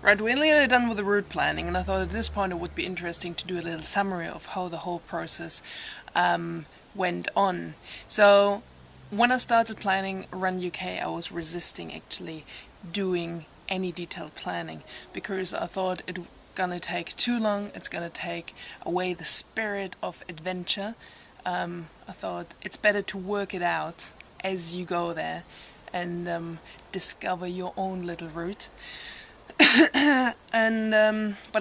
Right, we're nearly done with the route planning, and I thought at this point it would be interesting to do a little summary of how the whole process went on. So, when I started planning Run UK, I was resisting actually doing any detailed planning because I thought it gonna take too long. It's gonna take away the spirit of adventure. I thought it's better to work it out as you go there and discover your own little route. But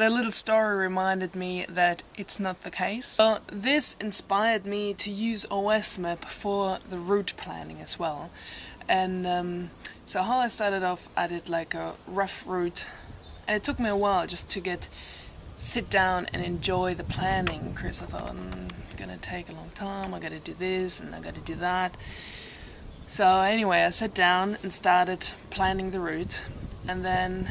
a little story reminded me that it's not the case. So this inspired me to use OSMap for the route planning as well. And so how I started off, I did like a rough route, and it took me a while just to sit down and enjoy the planning, because I thought, it's gonna take a long time, I gotta do this and I gotta do that. So anyway, I sat down and started planning the route, and then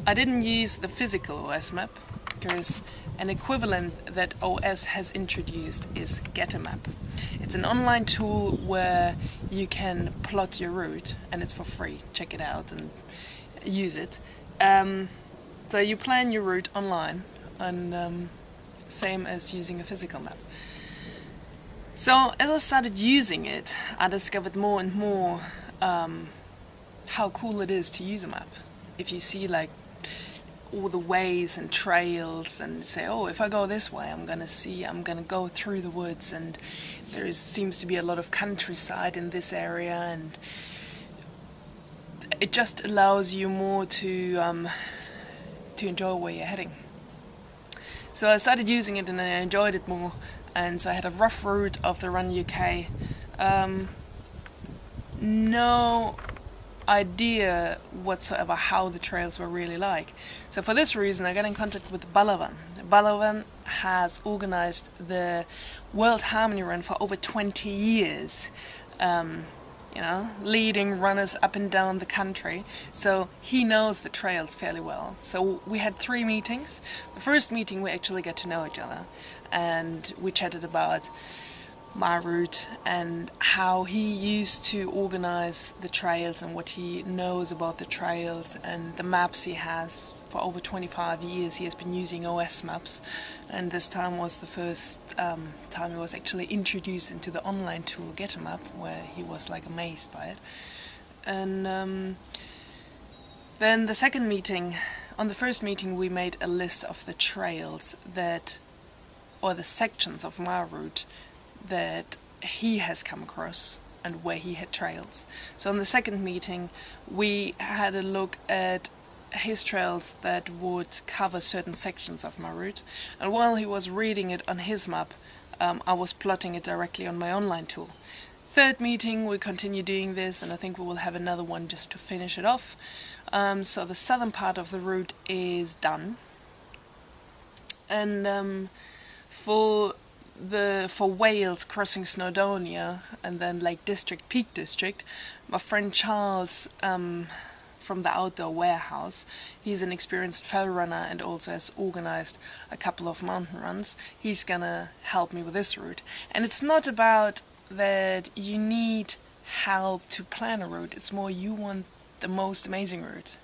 I didn't use the physical OSMap because an equivalent that OS has introduced is Getamap. It's an online tool where you can plot your route, and it's for free. Check it out and use it. So you plan your route online, and same as using a physical map. So as I started using it, I discovered more and more how cool it is to use a map. If you see like all the ways and trails and say, oh, if I go this way, I'm gonna go through the woods, and seems to be a lot of countryside in this area, and it just allows you more to enjoy where you're heading. So I started using it and I enjoyed it more, and so I had a rough route of the Run UK. No idea whatsoever how the trails were really like. So for this reason I got in contact with Balavan. Balavan has organized the World Harmony Run for over 20 years, leading runners up and down the country. So he knows the trails fairly well. So we had 3 meetings. The first meeting we actually got to know each other, and we chatted about my route and how he used to organize the trails and what he knows about the trails and the maps he has. For over 25 years he has been using OS maps, and this time was the first time he was actually introduced into the online tool Getamap, where he was like amazed by it. And then the second meeting, on the first meeting we made a list of the trails or the sections of my route that he has come across and where he had trails. So in the second meeting we had a look at his trails that would cover certain sections of my route, and while he was reading it on his map, I was plotting it directly on my online tool. Third meeting we continue doing this, and I think we will have another one just to finish it off. So the southern part of the route is done, and for Wales, crossing Snowdonia and then Lake District, Peak District, my friend Charles from the Outdoor Warehouse, he's an experienced trail runner and also has organized a couple of mountain runs. He's gonna help me with this route. And it's not about that you need help to plan a route, it's more you want the most amazing route.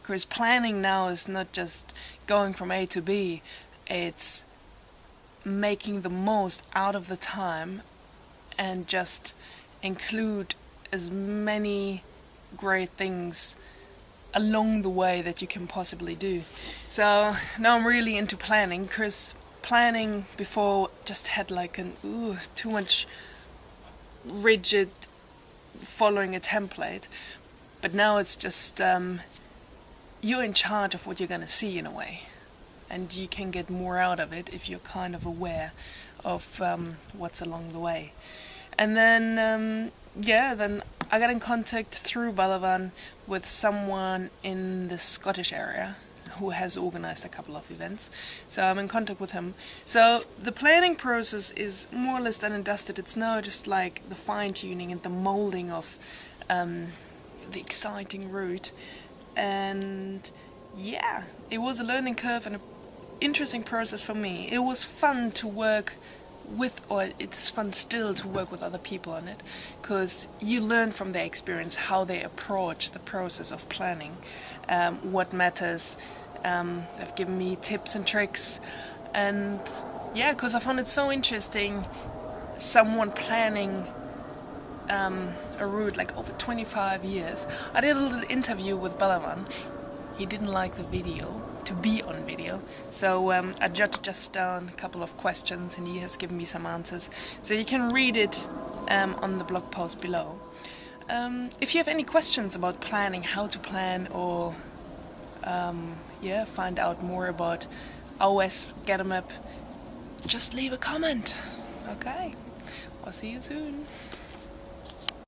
Because planning now is not just going from A to B, it's making the most out of the time and just include as many great things along the way that you can possibly do. So now I'm really into planning, because planning before just had like too much rigid following a template, but now it's just you're in charge of what you're gonna see in a way, and you can get more out of it if you're kind of aware of what's along the way. And then then I got in contact through Balavan with someone in the Scottish area who has organized a couple of events, so I'm in contact with him. So the planning process is more or less done and dusted. It's now just like the fine-tuning and the molding of the exciting route, and yeah, it was a learning curve and an interesting process for me. It was fun to work with, or it's fun still to work with other people on it, because you learn from their experience how they approach the process of planning, what matters. They've given me tips and tricks, and yeah, because I found it so interesting, someone planning a route like over 25 years. I did a little interview with Balavan. He didn't like the video, to be on video, so I jotted just down a couple of questions and he has given me some answers. So you can read it on the blog post below. If you have any questions about planning, how to plan, or find out more about OS GetAMap, just leave a comment. Okay, I'll see you soon.